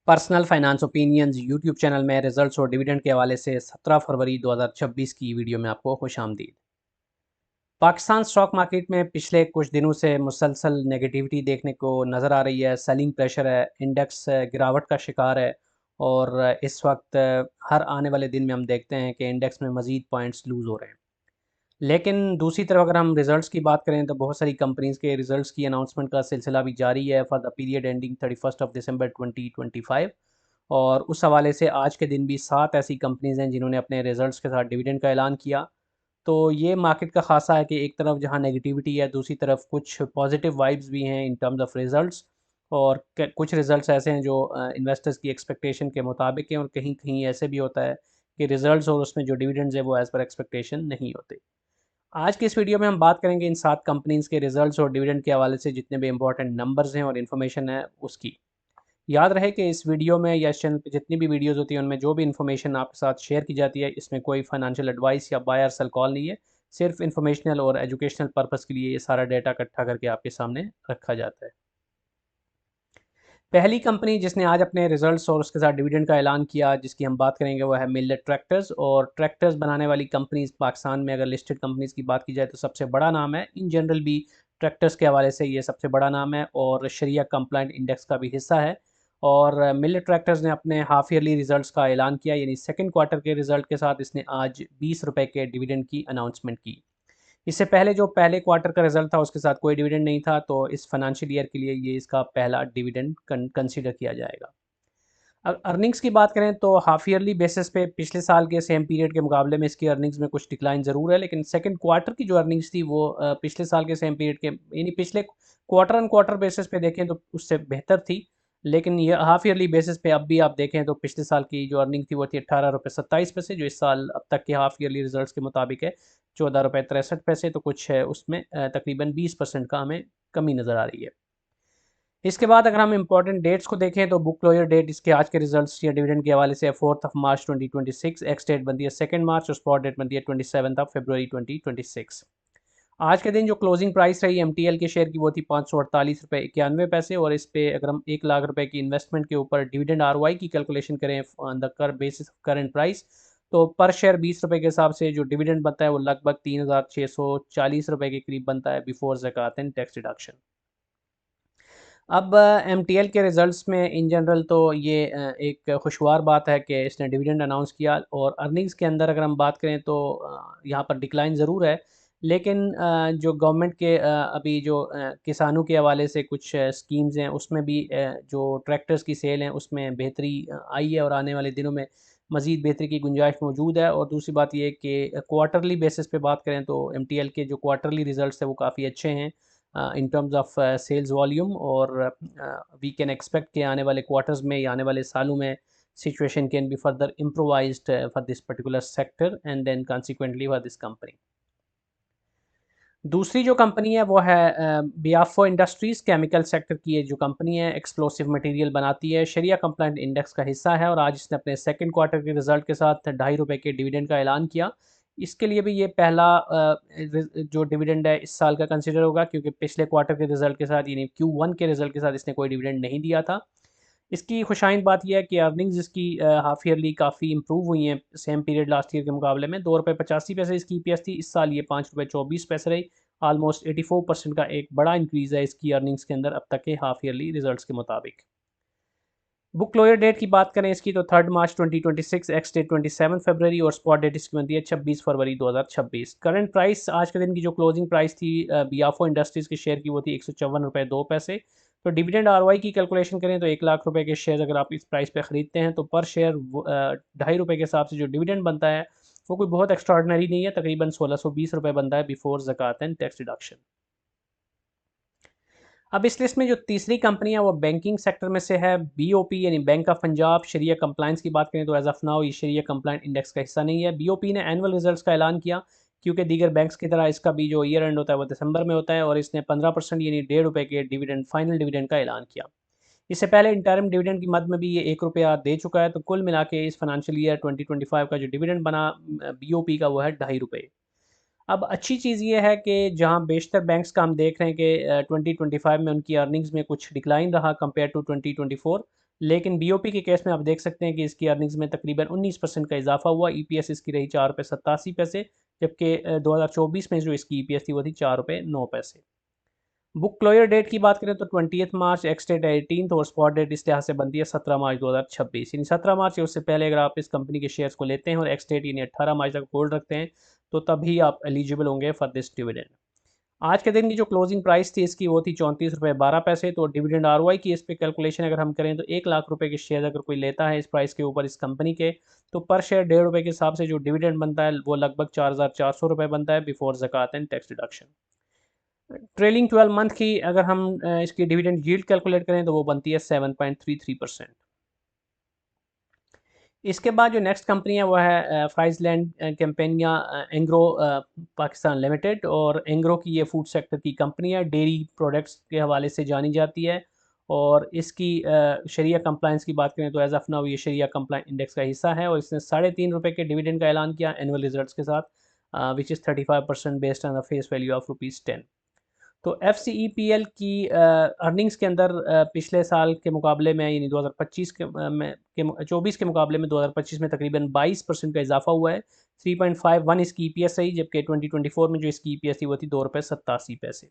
Personal finance opinions YouTube channel में results और dividend के हवाले से 17 फरवरी 2026 की वीडियो में आपको खुशामदीद। पाकिस्तान स्टॉक मार्केट में पिछले कुछ दिनों से मुसलसल नेगेटिविटी देखने को नज़र आ रही है। सेलिंग प्रेशर है, इंडेक्स गिरावट का शिकार है और इस वक्त हर आने वाले दिन में हम देखते हैं कि इंडेक्स में मज़ीद पॉइंट्स लूज़ हो रहे हैं। लेकिन दूसरी तरफ अगर हम रिज़ल्ट्स की बात करें तो बहुत सारी कंपनीज़ के रिज़ल्ट्स की अनाउंसमेंट का सिलसिला भी जारी है फॉर द पीरियड एंडिंग 31 दिसंबर 2025। और उस हवाले से आज के दिन भी 7 ऐसी कंपनीज़ हैं जिन्होंने अपने रिज़ल्ट्स के साथ डिविडेंड का ऐलान किया। तो ये मार्केट का ख़ासा है कि एक तरफ जहाँ नेगेटिविटी है, दूसरी तरफ कुछ पॉजिटिव वाइब्स भी हैं इन टर्म्स ऑफ रिज़ल्ट्स। और कुछ रिज़ल्ट्स ऐसे हैं जो इन्वेस्टर्स की एक्सपेक्टेशन के मुताबिक हैं, और कहीं कहीं ऐसे भी होता है कि रिज़ल्ट्स और उसमें जो डिविडेंड्स है वो एज़ पर एक्सपेक्टेशन नहीं होते। आज की इस वीडियो में हम बात करेंगे इन 7 कंपनीज़ के रिज़ल्ट्स और डिविडेंड के हवाले से जितने भी इंपॉर्टेंट नंबर्स हैं और इन्फॉर्मेशन है उसकी। याद रहे कि इस वीडियो में या इस चैनल पे जितनी भी वीडियोज़ होती हैं उनमें जो भी इन्फॉर्मेशन आपके साथ शेयर की जाती है, इसमें कोई फाइनेंशियल एडवाइस या बाय और सेल कॉल नहीं है। सिर्फ इन्फॉर्मेशनल और एजुकेशनल पर्पस के लिए ये सारा डेटा इकट्ठा करके आपके सामने रखा जाता है। पहली कंपनी जिसने आज अपने रिजल्ट्स और उसके साथ डिविडेंड का ऐलान किया, जिसकी हम बात करेंगे, वो है मिलेट ट्रैक्टर्स। और ट्रैक्टर्स बनाने वाली कंपनीज पाकिस्तान में अगर लिस्टेड कंपनीज की बात की जाए तो सबसे बड़ा नाम है। इन जनरल भी ट्रैक्टर्स के हवाले से ये सबसे बड़ा नाम है और शरिया कंप्लाइंट इंडेक्स का भी हिस्सा है। और मिलेट ट्रैक्टर्स ने अपने हाफ ईयरली रिजल्ट्स का ऐलान किया, यानी सेकेंड क्वार्टर के रिजल्ट के साथ इसने आज 20 रुपये के डिविडेंड की अनाउंसमेंट की। इससे पहले जो पहले क्वार्टर का रिजल्ट था उसके साथ कोई डिविडेंड नहीं था, तो इस फाइनेंशियल ईयर के लिए ये इसका पहला डिविडेंड कंसीडर किया जाएगा। अर्निंग्स की बात करें तो हाफ ईयरली बेसिस पे पिछले साल के सेम पीरियड के मुकाबले में इसकी अर्निंग्स में कुछ डिक्लाइन ज़रूर है, लेकिन सेकंड क्वार्टर की जो अर्निंग्स थी वो पिछले साल के सेम पीरियड के, यानी पिछले क्वार्टर ऑन क्वार्टर बेसिस पे देखें तो उससे बेहतर थी। लेकिन ये हाफ ईयरली बेसिस पे अब भी आप देखें तो पिछले साल की जो अर्निंग थी वो थी 18 रुपये 27 पैसे, जो इस साल अब तक के हाफ ईयरली रिजल्ट्स के मुताबिक है 14 रुपये 63 पैसे। तो कुछ है उसमें तकरीबन 20% का हमें कमी नज़र आ रही है। इसके बाद अगर हम इंपॉर्टेंट डेट्स को देखें तो बुक क्लोजर डेट इसके आज के रिजल्ट्स या डिविडेंड के हवाले से 4 मार्च 2026, एक्स डेट बनती है 2 मार्च और स्पॉट डेट बनती है 27 फरवरी 2026। आज के दिन जो क्लोजिंग प्राइस रही एमटीएल के शेयर की वो थी 548 रुपये 91 पैसे। और इस पे अगर हम 1 लाख रुपए की इन्वेस्टमेंट के ऊपर डिविडेंड आरओआई की कैलकुलेशन करें ऑन द कर बेसिस करंट प्राइस, तो पर शेयर 20 रुपये के हिसाब से जो डिविडेंड बनता है वो लगभग 3640 रुपये के करीब बनता है बिफोर ज़कात एंड टैक्स डिडक्शन। अब एमटीएल के रिज़ल्ट्स में इन जनरल तो ये एक खुशगवार बात है कि इसने डिविडेंड अनाउंस किया। और अर्निंग्स के अंदर अगर हम बात करें तो यहाँ पर डिक्लाइन ज़रूर है, लेकिन जो गवर्नमेंट के अभी जो किसानों के हवाले से कुछ स्कीम्स हैं उसमें भी जो ट्रैक्टर्स की सेल हैं उसमें बेहतरी आई है और आने वाले दिनों में मज़ीद बेहतरी की गुंजाइश मौजूद है। और दूसरी बात ये कि क्वार्टरली बेसिस पे बात करें तो एमटीएल के जो क्वार्टरली रिज़ल्ट्स हैं वो काफ़ी अच्छे हैं in terms of sales volume. और वी कैन एक्सपेक्ट कि आने वाले क्वार्टर्स में या आने वाले सालों में situation can be further improvised for this particular sector and then consequently for this company. दूसरी जो कंपनी है वो है बियाफो इंडस्ट्रीज़। केमिकल सेक्टर की ये जो कंपनी है एक्सप्लोसिव मटेरियल बनाती है, शरिया कंप्लाइंट इंडेक्स का हिस्सा है। और आज इसने अपने सेकंड क्वार्टर के रिजल्ट के साथ 2.5 रुपये के डिविडेंड का ऐलान किया। इसके लिए भी ये पहला जो डिविडेंड है इस साल का कंसिडर होगा, क्योंकि पिछले क्वार्टर के रिजल्ट के साथ यानी Q1 के रिजल्ट के साथ इसने कोई डिविडेंड नहीं दिया था। इसकी खुशाइन बात यह है कि अर्निंग्स इसकी हाफ ईयरली काफ़ी इंप्रूव हुई हैं सेम पीरियड लास्ट ईयर के मुकाबले में। 2 रुपये 85 पैसे इसकी ईपीएस थी, इस साल ये 5 रुपये 24 पैसे रही। आलमोस्ट 84% का एक बड़ा इंक्रीज़ है इसकी अर्निंग्स के अंदर अब तक के हाफ ईयरली रिजल्ट्स के मुताबिक। बुक क्लोजर डेट की बात करें इसकी तो 3 मार्च 2026, एक्स डेट 27 फरवरी और स्पॉट डेट इसकी बनती है 26 फरवरी 2026। करंट प्राइस आज के दिन की जो क्लोजिंग प्राइस थी बियाफो इंडस्ट्रीज़ के शेयर की वो थी 154 रुपये 2 पैसे। तो डिविडेंड आरओआई की कैलकुलेशन करें तो 1 लाख रुपए के शेयर अगर आप इस प्राइस पे ख़रीदते हैं तो पर शेयर 2.5 रुपये के हिसाब से जो डिविडेंड बनता है वो कोई बहुत एक्स्ट्राऑर्डिनरी नहीं है, तकरीबन 1620 रुपये बनता है बिफोर ज़कात एंड टैक्स डिडक्शन। अब इस लिस्ट में जो तीसरी कंपनी है वो बैंकिंग सेक्टर में से है, बीओपी यानी बैंक ऑफ पंजाब। शरिया कंप्लाइंस की बात करें तो एज ऑफ नाउ ये शरिया कंप्लाइंट इंडेक्स का हिस्सा नहीं है। बीओपी ने एनुअल रिजल्ट्स का ऐलान किया, क्योंकि दीगर बैंक्स की तरह इसका भी जो ईयर एंड होता है वो दिसंबर में होता है। और इसने 15% यानी 1.5 रुपये के डिविडेंड फाइनल डिविडेंड का ऐलान किया। इससे पहले इंटरिम डिविडेंड की मद में भी ये 1 रुपया दे चुका है। तो कुल मिला के इस फाइनेंशियल ईयर 2025 का जो डिविडेंड बना बीओपी का वो है 2.5 रुपये। अब अच्छी चीज़ ये है कि जहाँ बेशतर बैंक्स का हम देख रहे हैं कि 2025 में उनकी अर्निंग्स में कुछ डिक्लाइन रहा कंपेयर टू 2024, लेकिन बीओपी के केस में आप देख सकते हैं कि इसकी अर्निंग्स में तकरीबन 19% का इजाफा हुआ। ईपीएस इसकी रही 4 रुपये 87 पैसे, जबकि 2024 में जो इसकी ईपीएस थी वो थी 4 रुपये 9 पैसे। बुक क्लोयर डेट की बात करें तो 20 मार्च, एक्स डेट 18 और स्पॉट डेट इस लिहाज से बनती है 17 मार्च 2026। यानी 17 मार्च या उससे पहले अगर आप इस कंपनी के शेयर्स को लेते हैं और एक्स डेट यानी 18 मार्च तक होल्ड रखते हैं तो तभी आप एलिजिबल होंगे फॉर दिस डिविडेंड। आज के दिन की जो क्लोजिंग प्राइस थी इसकी वो थी 34 रुपये 12 पैसे। तो डिविडेंड आरओआई की इस पे कैलकुलेशन अगर हम करें तो 1 लाख रुपए के शेयर अगर कोई लेता है इस प्राइस के ऊपर इस कंपनी के, तो पर शेयर 1.5 रुपये के हिसाब से जो डिविडेंड बनता है वो लगभग 4,400 रुपये बनता है बिफोर ज़कात and tax deduction. Trailing 12 month की अगर हम इसकी डिविडेंड यील्ड कैलकुलेट करें तो वो बनती है 7.33%। इसके बाद जो नेक्स्ट कंपनी है वो है फ्राइजलैंड कैंपेनिया एंग्रो पाकिस्तान लिमिटेड। और एंग्रो की ये फूड सेक्टर की कंपनी है, डेयरी प्रोडक्ट्स के हवाले से जानी जाती है। और इसकी शरिया कंप्लाइंस की बात करें तो एज ऑफ नाउ ये शरिया कंप्लाइंस इंडेक्स का हिस्सा है और इसने 3.5 रुपये के डिविडेंड का ऐलान किया एनुअल रिजल्ट्स के साथ, which is 35% based on the face value of ₹10। तो एफ की अर्निंग्स के अंदर पिछले साल के मुकाबले में यानी 2025 के 24 के मुकाबले में 2025 में तकरीबन 22% का इजाफा हुआ है। 3.51 इसकी ईपीएस रही, जबकि 2024 में जो इसकी ईपीएस थी वो थी ₹2.87।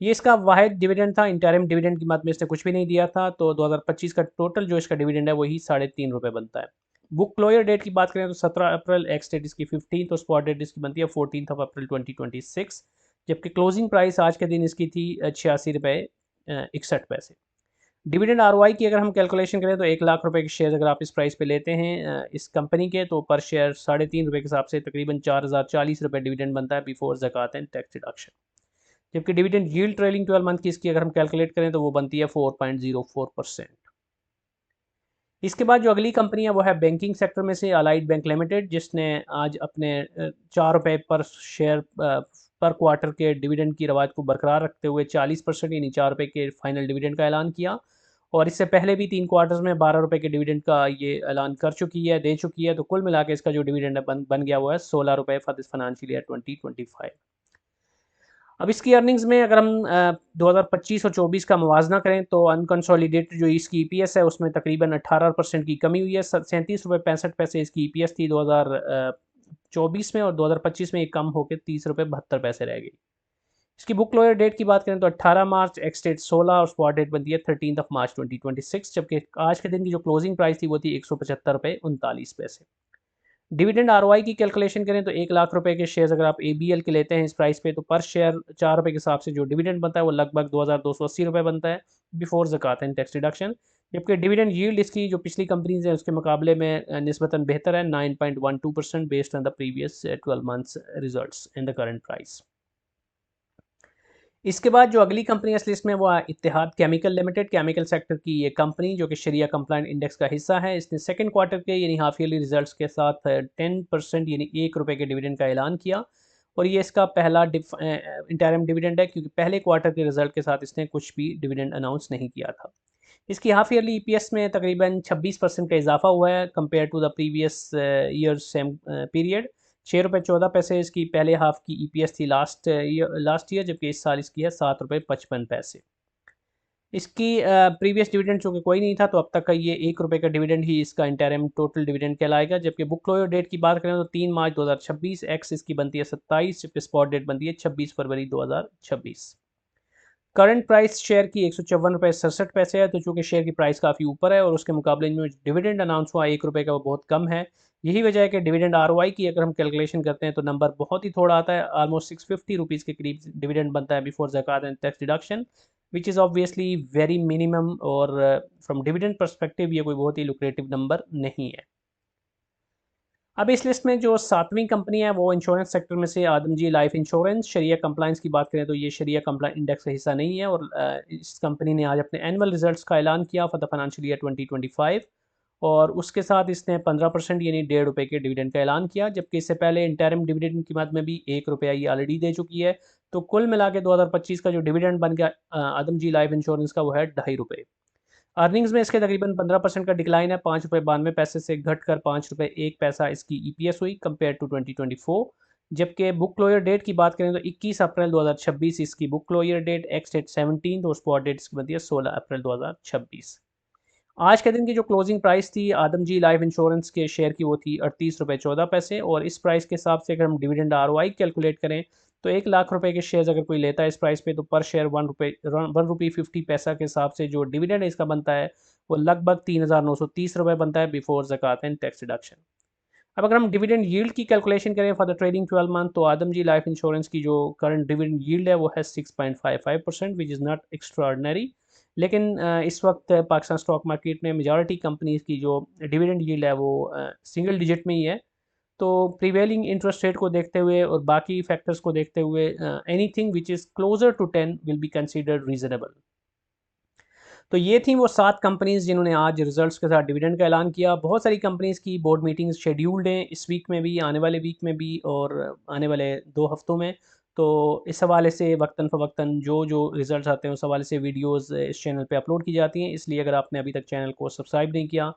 ये इसका वाहिद डिविडेंड था। इंटरिम डिविडेंड की मद में इसने कुछ भी नहीं दिया था। तो 2025 का टोटल जो इसका डिविडेंड है वही 3.5 रुपये बनता है। बुक क्लोयर डेट की बात करें तो 17 अप्रैल, एक्स डेट इसकी 15, तो स्पॉट डेट इसकी बनती है 14 अप्रैल 2026। जबकि क्लोजिंग प्राइस आज के दिन इसकी थी 86 रुपये 61 पैसे। डिविडेंड आरओआई की अगर हम कैलकुलेशन करें तो 1 लाख रुपए के शेयर अगर आप इस प्राइस पे लेते हैं इस कंपनी के, तो पर शेयर 3.5 रुपये के हिसाब से तकरीबन 4,040 रुपये डिविडेंड बनता है बिफोर ज़कात एंड टैक्स डिडक्शन। जबकि डिविडेंड यील्ड ट्रेलिंग 12 मंथ की इसकी अगर हम कैलकुलेट करें तो वो बनती है 4.04%। इसके बाद जो अगली कंपनी है वो है बैंकिंग सेक्टर में से अलाइड बैंक लिमिटेड, जिसने आज अपने 4 रुपये पर शेयर पर क्वार्टर के डिविडेंड की रवायत को बरकरार रखते हुए 40% यानी 4 रुपये के फाइनल डिविडेंड का ऐलान किया। और इससे पहले भी 3 क्वार्टर्स में 12 रुपये के डिविडेंड का ये ऐलान कर चुकी है, दे चुकी है। तो कुल मिला के इसका जो डिविडेंड है बन गया हुआ है 16 रुपये फॉर दिस फाइनेंशियल ईयर 2025। अब इसकी अर्निंग्स में अगर हम 2025 और 24 का मुवाजना करें तो अनकंसोलिडेटेड जो इसकी ईपीएस है उसमें तकरीबन 18% की कमी हुई है। 37 रुपये 65 पैसे इसकी ईपीएस थी 2024 में, और 2025 में ये कम होकर 30 रुपये 72 पैसे रह गई। इसकी बुक क्लोजर डेट की बात करें तो 18 मार्च, एक्स डेट 16 और स्पॉट डेट बनती है 13 मार्च 2026। जबकि आज के दिन की जो क्लोजिंग प्राइस थी वो थी 175 रुपये 39 पैसे। डिविडेंड आरओआई की कैलकुलेशन करें तो 1 लाख रुपए के शेयर अगर आप एबीएल के लेते हैं इस प्राइस पे, तो पर शेयर 4 रुपये के हिसाब से जो डिविडेंड बनता है वो लगभग 2,280 रुपये बनता है बिफोर ज़कात एंड टैक्स डिडक्शन। जबकि डिविडेंड यील्ड इसकी जो पिछली कंपनीज हैं उसके मुकाबले में निस्बतन बेहतर है, 9.12% based on the previous 12 months results in the current price. इसके बाद जो अगली कंपनी इस लिस्ट में वो इत्तेहाद केमिकल लिमिटेड, केमिकल सेक्टर की ये कंपनी जो कि शरिया कंप्लाइंट इंडेक्स का हिस्सा है। इसने सेकंड क्वार्टर के यानी हाफ ईयरली रिजल्ट्स के साथ 10% यानी 1 रुपये के डिविडेंड का ऐलान किया। और ये इसका पहला इंटरिम डिविडेंड है, क्योंकि पहले क्वार्टर के रिजल्ट के साथ इसने कुछ भी डिविडेंड अनाउंस नहीं किया था। इसकी हाफ ईयरली ईपीएस में तकरीबन 26% का इजाफा हुआ है compare to the previous year same period. 6 रुपये 14 पैसे इसकी पहले हाफ की ईपीएस थी लास्ट ईयर, जबकि इस साल इसकी है 7 रुपये 55 पैसे। इसकी प्रीवियस डिविडेंड चूँकि कोई नहीं था तो अब तक का ये 1 रुपये का डिविडेंड ही इसका इंटरिम टोटल डिविडेंड कहलाएगा। जबकि बुक क्लोजर डेट की बात करें तो 3 मार्च 2026, एक्स इसकी बनती है 27, जबकि स्पॉट डेट बनती है 26 फरवरी 2026। करंट प्राइस शेयर की 154 रुपये 67 पैसे है। तो चूँकि शेयर की प्राइस काफ़ी ऊपर है और उसके मुकाबले में डिविडेंड अनाउंस हुआ 1 रुपये का वो बहुत कम है। यही वजह है कि डिविडेंड आरओआई की अगर हम कैलकुलेशन करते हैं तो नंबर बहुत ही थोड़ा आता है। ऑलमोस्ट 650 रुपीज़ के करीब डिविडेंड बनता है बिफोर ज़कात and tax deduction, which is obviously very minimum. और फ्रॉम डिविडेंड परस्पेक्टिव ये कोई बहुत ही लुक्रेटिव नंबर नहीं है। अब इस लिस्ट में जो सातवीं कंपनी है वो इंश्योरेंस सेक्टर में से आदमजी लाइफ इंश्योरेंस। शरिया कंप्लाइंस की बात करें तो ये शरिया कंप्लाइंस इंडेक्स का हिस्सा नहीं है। और इस कंपनी ने आज अपने एनुअल रिजल्ट्स का ऐलान किया फॉर द फाइनेंशियल ईयर 2025। और उसके साथ इसने 15% यानी 1.5 रुपये के डिविडेंड का ऐलान किया। जबकि इससे पहले इंटरिम डिविडेंड की मद में भी 1 रुपया ये ऑलरेडी दे चुकी है। तो कुल मिला के 2025 का जो डिविडेंड बन गया आदमजी लाइफ इंश्योरेंस का वो है 2.5 रुपये। अर्निंग्स में इसके तकरीबन 15% का डिक्लाइन है, 5 रुपये 92 पैसे से घटकर 5 रुपये 1 पैसा इसकी ईपीएस हुई कंपेयर टू 2024। जबकि बुक क्लोजर डेट की बात करें तो 21 अप्रैल 2026 इसकी book closure date, ex date 17 और स्पॉट डेट इसकी बनती है 16 अप्रैल 2026। आज के दिन की जो क्लोजिंग प्राइस थी आदम जी लाइफ इंश्योरेंस के शेयर की, वो थी 38 रुपये 14 पैसे, और इस प्राइस के हिसाब से अगर हम डिविडेंड ROI कैलकुलेट करें तो 1 लाख रुपए के शेयर अगर कोई लेता है इस प्राइस पे, तो पर शेयर 1 रुपये 50 पैसा के हिसाब से जो डिविडेंड इसका बनता है वो लगभग 3,930 रुपये बनता है बिफोर ज़कात एंड टैक्स डिडक्शन। अब अगर हम डिविडेंड यील्ड की कैलकुलेशन करें फॉर द ट्रेडिंग 12 मंथ, तो आदम जी लाइफ इंश्योरेंस की जो करंट डिविडेंड यील्ड है वो है 6.55%, विच इज़ नॉट एक्स्ट्राऑर्डिनरी। लेकिन इस वक्त पाकिस्तान स्टॉक मार्केट में मेजॉरिटी कंपनीज की जो डिविडेंड यील्ड है वो सिंगल डिजिट में ही है। तो प्रीवेलिंग इंटरेस्ट रेट को देखते हुए और बाकी फैक्टर्स को देखते हुए anything which is closer to 10 will be considered reasonable. तो ये थी वो 7 कंपनीज़ जिन्होंने आज रिजल्ट्स के साथ डिविडेंड का ऐलान किया। बहुत सारी कंपनीज़ की बोर्ड मीटिंग्स शेड्यूल्ड हैं इस वीक में भी, आने वाले वीक में भी और आने वाले 2 हफ्तों में। तो इस हवाले से वक्तन फ़वक्तन जो रिज़ल्ट्स आते हैं उस हवाले से वीडियोज़ इस चैनल पे अपलोड की जाती हैं। इसलिए अगर आपने अभी तक चैनल को सब्सक्राइब नहीं किया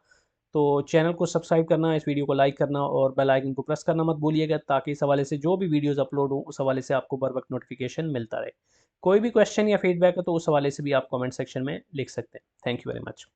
तो चैनल को सब्सक्राइब करना, इस वीडियो को लाइक करना और बेल आइकन को प्रेस करना मत भूलिएगा, ताकि इस हवाले से जो भी वीडियोज़ अपलोड हो उस हवाले से आपको बर वक्त नोटिफिकेशन मिलता रहे। कोई भी क्वेश्चन या फीडबैक है तो उस हवाले से भी आप कमेंट सेक्शन में लिख सकते हैं। Thank you very much.